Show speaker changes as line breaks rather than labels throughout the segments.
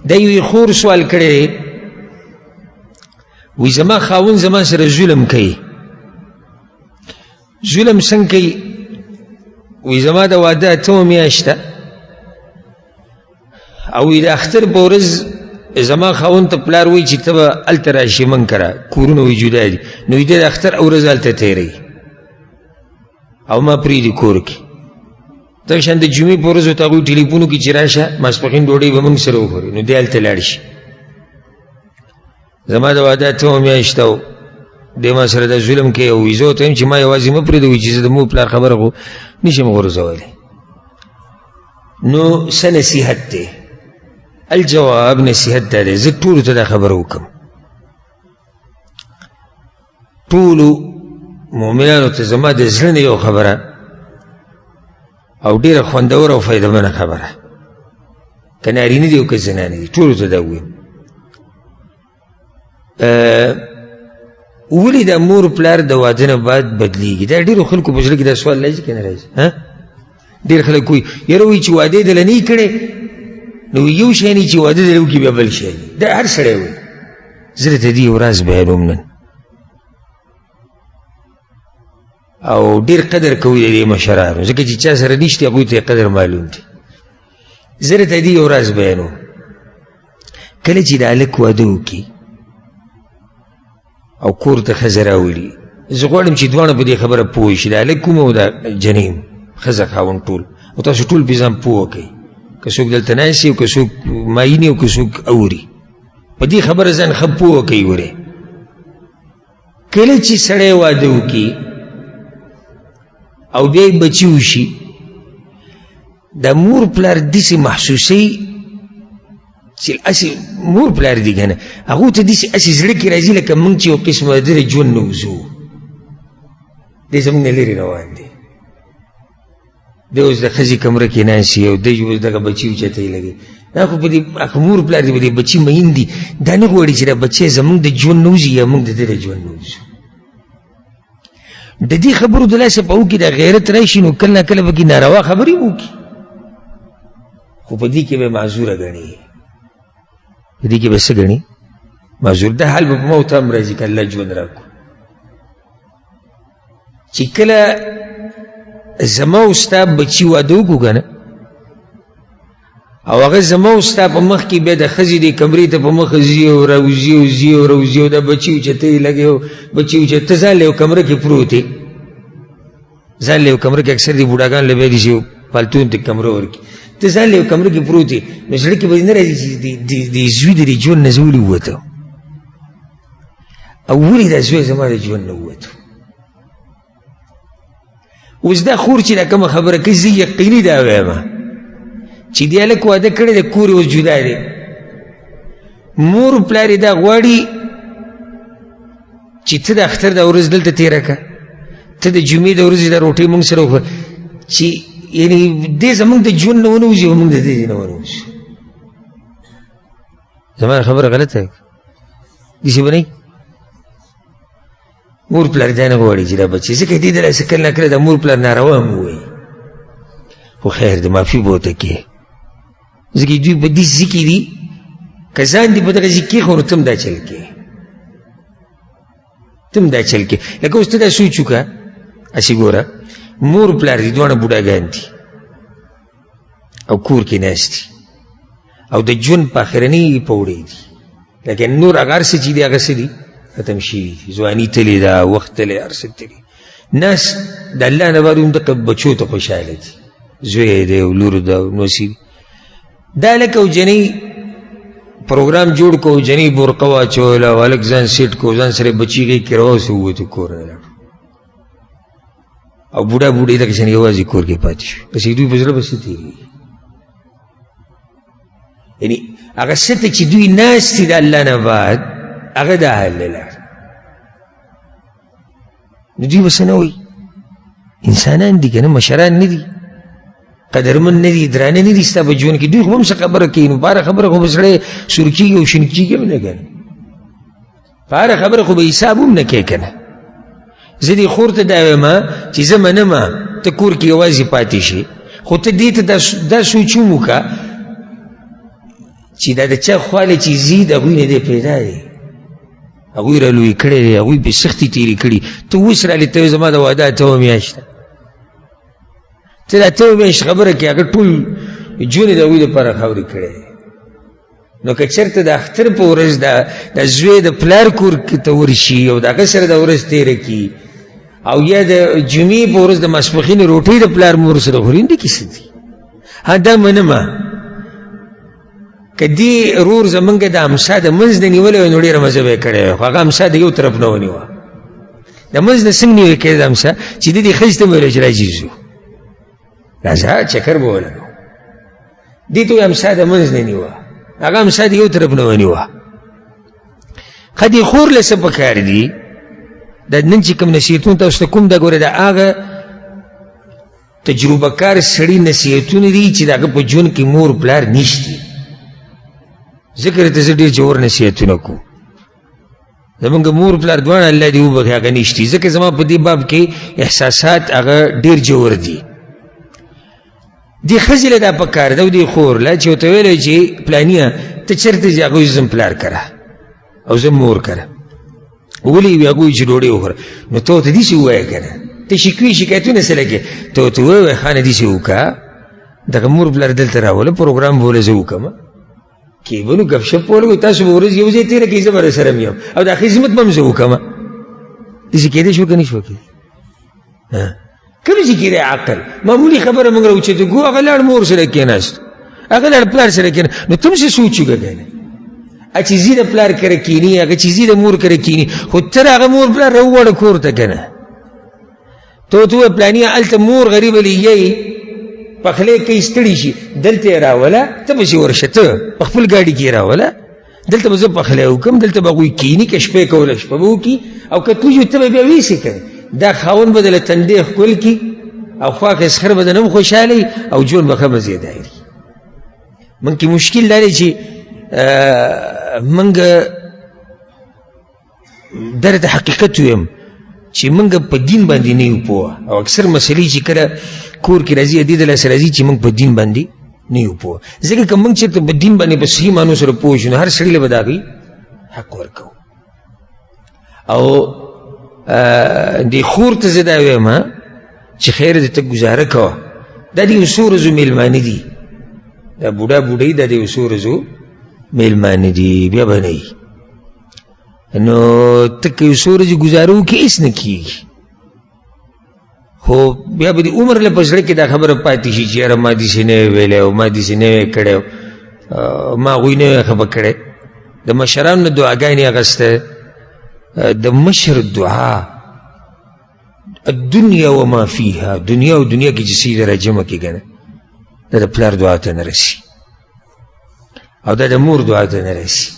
دا یوی خور سوال کړی وی زما خاون زما سره ظلم کوي. ظلم څنګه کوي؟ وی زما د واده 8 میاشته او د اختر په ورځ زما خاون ته پلار وی چې ته به هلته راشي من کره کورونه وی جدا دي، نو د اختر او ورځ هلته تېروي او ما پرېږدي کور کې. دغه شان د جمعې په ورځ ورته هغوی ټلیفون وکړي چې راشه ماسپښین ډوډۍ به موږ سره وخورې، نو دی هلته لاړ شي. زما د واده 8 میاشته و، دی ما سره دا ظلم کوي او زه ورته وایم چې ما یوازې مه پرېږدوئ چې زه د مور پلار خبره خو نشم غورځولی. نو څه نصیحت دی؟ الجواب نصیحت دا دی، زه ټولو ته دا خبره وکړم، ټولو مؤمنانو ته زما د زړه نه یو خبره او ډېره خوندوره او فایدهمنه خبره، که نارینه دي او که زنانه دي، ټولو ته دا ووایم. ولې دا مور پلار د واده نه بعد بدلیږي؟ دا ډېرو خلکو په زړه کې دا سوال راځي که نه راځي؟ ډېر خلک وایي یاره وایي چې واده یې دله نه یې کړی، نو یو شی نه چې واده دله وکړي بیا بل شی دی. دا هر سړی وایي. زه درته دې یو راز بیانوم نن او ډېر قدر کوي د دې مشرانو، ځکه چې چا سره نشته هغوی ته یې قدر معلوم دی. زه درته دې یو راز بیانوم. کله چې د هلک واده وکړي او کور ته ښځه راولي، زه غواړم چې دواړه په دې خبره پوه شي، د هلک کوم او د جنۍ ښځه خاوند ټول، او تاسو ټول په ځان پوه کوئ، که څوک دلته ناست او که څوک مایني او که څوک اوري، په دې خبره ځان ښه پوه کوئ. ورې کله چې سړی واده وکړي او بیا یې بچي وشي، د مور پلار داسې محسوسوي چې هسې مور پلار دي که نه، هغو ته داسې هسې زړه کې راځي لکه موږ چې یو قسمه د ده ژوند نه وځو، دی زموږ نه لرې روان دی. دی اوس د ښځې کمره کې ناست وي او دی اوس دغه بچي اوچته یې لګوي، دا خو په دې مور پلار دي په دې بچي مین دي، دا نه غواړي چې دا بچی زموږ د ژوند نه وځي یا موږ د ده د ژوند نه وځو. د دې خبرو د لاسه په کې د غیرت راشي، نو کله نه کله پکې ناروا خبرې وکړي، خو په دې کې به معذوره ګڼي، په دې کې به څه ګڼي؟ معذور. دا حال به په موت هم راځي که الله ژوند راکړو، چې کله زما او ستا بچي واده وکړو که نه، او هغه زما او ستا په مخ کې بیا د ښځې دې کمرې ته په مخه ځي او راوځي او ځي او راوځي او دا بچي اوچته یې لګي او بچي اوچته، ته ځان له یو کمره کې پروت یې، ځان له یو کمره کې اکثر دې بوډاګان له بیا دې چې پالتون ته کمره ورکړي، ته ځان له یو کمره کې پروت یې، نو زړه کې به نه راځي چې د زوی د دې ژوند نه زه ولې ووتم او ولې دا زوی زما د ژوند نه ووتو. اوس دا خور چې دا کومه خبره کوي، زه یقیني دا وایم چې دې هلک واده کړی دی، کور یې اوس جدا دی، مور پلار یې دا غواړي چې ته د اختر دا ورځ دلته تېره کړه، ته د جمعې د ورځې دا روټۍ موږ سره وخوره، چې یعنې دې زموږ د ژوند نه ونه وځي او موږ د دې نه ونه وځو. زما خبره غلطه ده داسې به نه مور پلار دا نه غواړي چې دا بچي، ځکه دې دلاسه کله نه کله د مور پلار ناروا هم ووایي، خو خیر د معافي به ورته کړې، ځکه دوی په دې ځای کې دي، که ځان دې په دغه ځای کې خو نو ته هم دا چل کې، ته هم دا چل کې. لکه اوس ته دا سوچ وکړه، هسې ګوره مور پلار دي دواړه بوډاګان دي او کور کې ناست دي او د ژوند په اخرنۍ پوړې دي، لیکن نور هغه هر څه چې دي هغه څه دي ختم شوي دي، ځواني تلې ده، وخت تلې، هر څه تلې. ناس د الله نه بعد هم دغه بچو ته خوشحاله دي، زوی دی او لور ده او نوسي دي. دا هلک او جنۍ پروګرام جوړ کړو، جنۍ برقه واچوله او هلک ځان سیټ کړو، ځان سره بچي غېږ کې راوسه ووتو کور نه لاړو، او بوډا بوډۍ دغه شان یوازې کور کې پاتې شو. پسې دوی په زړه به څه تېرېږي؟ یعنې هغه څه ته چې دوی ناست دي د الله نه بعد، هغه دا حل نه لاړ، نو دوی به څه نه وایي؟ انسانان دي که نه، مشران نه دي، قدرمن نه دي، درانه نه دي ستا په ژوند کې. دوی خو هم څه خبره کوي، نو په هره خبره خو به سړی سور کېږي او شین کېږي هم نه که نه، په هره خبره خو به حساب هم نه کوې که نه. زه دې خور ته دا وایم چې زه منم ته کور کې یوازې پاتې شي، خو ته دې ته دا سوچ هم وکړه چې دا د چا خواله چې ځي د هغوی نه دی پیدا دی هغوی را لوی کړی دی هغوی پې سختې تېرې کړي ته اوس رالې ته زما د واده اتمه میاشت ده ته د اتمه میاشت خبره کې هغه ټول ژوند یې د هغوی دپاره خاورې کړی دی نو که چېرته د اختر په ورځ د زوی د پلار کور ته ورشي او د هغه سره د ورځ تېره کړي او یا د جمعې په ورځ د ماسپښین روټۍ د پلار مور سره خوري دې کې څه دي ها دا منمه که دې رور زمونږ د امسا د منځ نه نیولی وی نو ډېره مزه به یې کړی وی خو هغه امسا د یو طرف نه ونیوه د منځ نه څنګه نیوی کړی د امسا چې دې ښځې ته مې ویلی چې راځي ځو راځه چکر به ولګو دې ته وی امسا د منځ نه نیوه هغه امسا د یو طرف نه ونیوه ښه دې خور له څه پکار دي دا نن چې کوم نصیحتونه تاسو ته کوم دا ګوره د هغه تجربه کار سړي نصیحتونه دي چې د هغه په ژوند کې مور پلار نشته ذکر ته زه ډېر جوړ نصیحتونه کوم زمونږ مور پلار دواړه الله دې وبخښي هغه نشتي ځکه زما په دې باب کې احساسات هغه ډېر جوړ دي دې ښځې له دا پکار ده او دې خور له چې ورته ویلی چې پلانیه ته چېرته ځې هغه وایي زه پلار کره او زه مور کره ولې وي هغه وایي چې ډوډۍ وخوره نو ته ورته داسې ووایه که نه ته شکوې شکایتونه څه لګې ته ورته ووایه خانه داسې وکړه دغه مور پلار دلته راوله پروګرام به وله زه وکړم کې به نو ګپ شپ ولګوئ تاسو به ورځ یو ځای تېره کوئ زه به راسره م یم او دا خدمت به هم زه وکړم داسې کېدی شو که نه شوه کېدی کوم چې کېدی عقل معمولي خبره موږ راوچېته ګو هغه لاړ مور سره کېناست هغه لاړ پلار سره کېناست نو ته هم څه سوچ وکړه که نه چې ځي د پلار کره کېني هغه چې ځي د مور کره کېني خو ته د هغه مور پلار راوواړه کور ته که نه ته ورته ووایه پلانیه هلته مور غریبه لګیایي پخلی کوي ستړي شي دلته یې راوله ته پسې ورشه ته په خپل ګاډي کې یې راوله دلته به زه پخلی وکړم دلته به هغوی کښېني که شپې کوله شپه به وکړي او که توجو ته به بیا ویسې که دا خاوند به دله تندې ښکل کړي او خواښ اسخر به دنه هم خوشحاله وي او ژوند به ښه مزېدار وي موږ کې مشکل دا دی چې موږ درته حقیقت ویم چې موږ په دین باندې نه یو پوه او اکثر مسلې چې کله کور کې راځي دې د لاسه راځي چې موږ په دین باندې نه یو پوه ځکه که موږ چېرته په دین باندې په صحیح معنو سره پوه شو نو هر سړي له به د هغوی حق ورکوو او دې خور ته زه دا ویم چې خیر دې ته ګزاره کوه دا د یو څو ورځو میلمانه دي دا بوډا بوډۍ دا د یو څو ورځو میلمانه دي بیا به نه وي نو ته که یو څو ورځې ګزاره وکړې هېڅ نه کېږي خو بیا به د عمر له په زړه کې دا خبره پاتې شي چې یاره ما داسې نه وی ویلی او ما داسې نه وی کړی ما هغوی نه وی خفه کړی د مشرانو نه دعاګانې اخیسته د مشر دعا الدنیا وما فیها دنیا او دنیا کې چې څه یې راجمع کړي که نه دا د پلار دعا ته نه رسي او دا د مور دعا ته نه رسي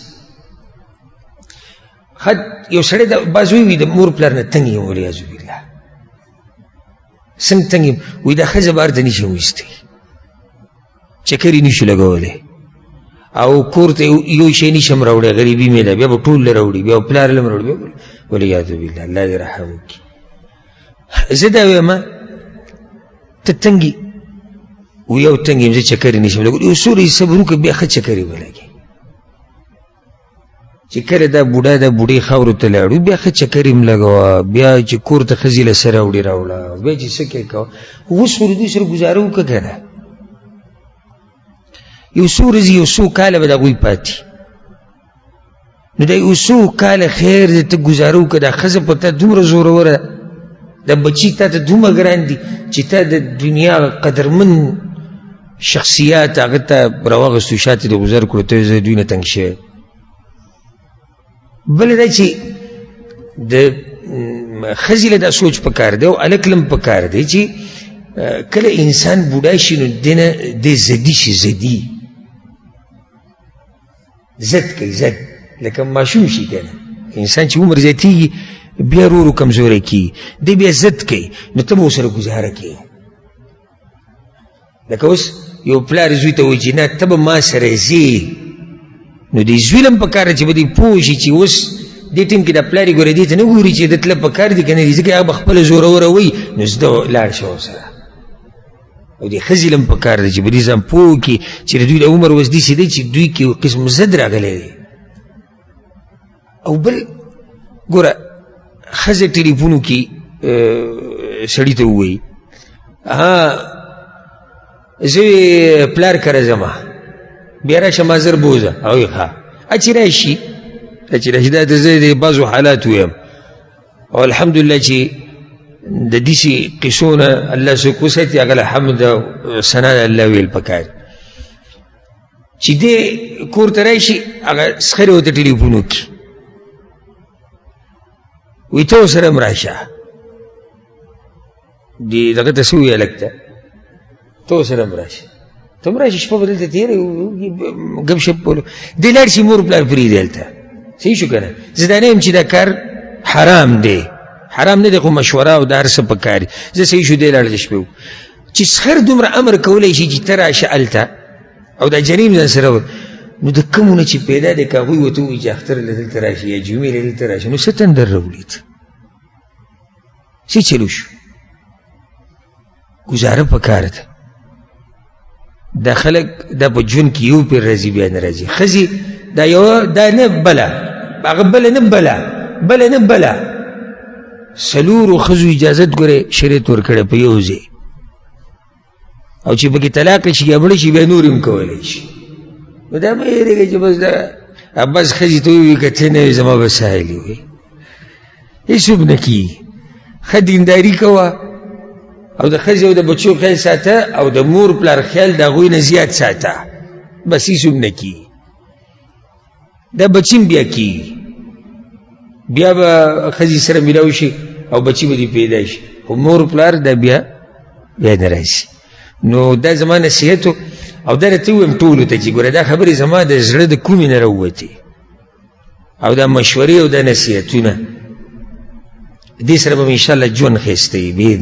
یو سړی د بعض وی د مور پلار نه تنګ یم ولیعاذ بالله څنګه تنګ یم وایي دا ښځه بهر ته نشم ویستی چکر یې نشو لګولی او کور ته یو شی نشم راوړی غریبي مې ده بیا به ټول له راوړي بیا به پلار له م راوړي ولیعاذ بالله الله دې رحم وکړي زه دا ویم ته تنګ یې وایي یو تنګ یم زه چکر یې نشم لګولی یو څو ورځې صبر وکړه بیا ښه چکر یې ولګي چې کله دا بوډا دا بوډۍ خاورو ته لاړو بیا ښه چکر یې م لګوه بیا چې کور ته ښځې له څه راوړي راوړه بیا چې څه کې کوه اوس خو د دوی سره ګزاره وکړه که نه یو څو ورځې یو څو کاله به د هغوی پاتې نو دا یو څو کاله خیر دی ته ګزاره وکړه دا ښځه په تا دومره زوروره ده دا بچي تا ته دومره ګران دي چې تا د دنیا قدرمن شخصیات هغه ته راواغستو شاته دې ګزار کړو ته زه دوی نه تنګ شوی بله دا چې د ښځې له دا سوچ پکار دی او هلک له هم پکار دی چې کله انسان بوډا شي نو دې نه دی زدي شي زدي زد کوي زد لکه ماشوم شي که نه انسان چې عمر زیاتېږي بیا ورو ورو کمزوری کېږي دی بیا زد کوي نو ته به ورسره ګزاره کوې لکه اوس یو پلار زوی ته وایي چې نه ته به ما سره ځې نو دې زوی له هم پکار ده چې به دې پوه شي چې اوس دې ټیم کې دا پلار یې ګوره دې ته نه ګوري چې ده تله پکار دي که نه دي ځکه هغه به خپله زوروره وایي نو زده لاړ شه ورسره او د ښځې لم پکار دی چې په دې ځان پوه کړي چې د دوی د عمر اوس داسې دی چې دوی کې یو قسم زد راغلی دی. او بل ګوره ښځه ټلیفون وکړي سړي ته ووایي زه پلار کره ځمه بیا راشه ما زر بوځه هغوی ښه چې راشي دا ته زه د بعضو حالات ویم او الحمدلله چې د داسې قصو نه الله څوک وساتي هغه له حمد او ثنا د الله ویل پکار چې دې کور ته راشي هغه سخرې ورته ټلیفون وکړي وایي ته ورسره هم راشه دغه ته څه ووایي هلک ته ته ورسره هم راشه ته هم راشي شپه به دلته تېروي ګپ شپ بولو دی لاړ شي مور پلار پرېږدي هلته صحیح شو که نه زه دا نه یم چې دا کار حرام دی حرام نه دی خو مشوره او دا هر څه پکار دي زه صحیح شو دی لاړ د شپې چې سخر دومره امر کولی شي چې ته راشه هلته او دا جریم ځان سره نو د کومو نه چې پیدا دی که هغوی ورته ووایي چې اختر له دلته راشي یا جمعې له دلته راشي نو څه تندر راولید څه چلو شو ګزاره پکار ده دا خلک دا په ژوند کې یو پیر راځي بیا نه راځي ښځې دا یوه دا نه بله هغه بله نه بله څلورو ښځو اجازت ګورې شریعت ورکړی په یو ځای او چې پکې طلاق شي یا مړه شي بیا نور هم کولی شي نو دا مه هېرېږئ چې بس دا بس ښځې ته ووایي که ته نه وې زما به سایلې وي هېڅوک نه کېږي ښه دینداري کوه او د ښځې او د بچو خیال ساته او د مور پلار خیال د هغوی نه زیات ساته بس هېڅوک نه کېږي دا بچي بیا کېږي بیا به ښځې سره میلاو شي او بچي به دې پیدا شي خو مور پلار دا بیا نه راځي نو دا زما نصیحت او دا راته ووایم ټولو ته چې ګوره دا خبرې زما د زړه د کومې نه راووتې او دا مشورې او دا نصیحتونه دې سره به مې انشاءالله ژوند ښایسته وي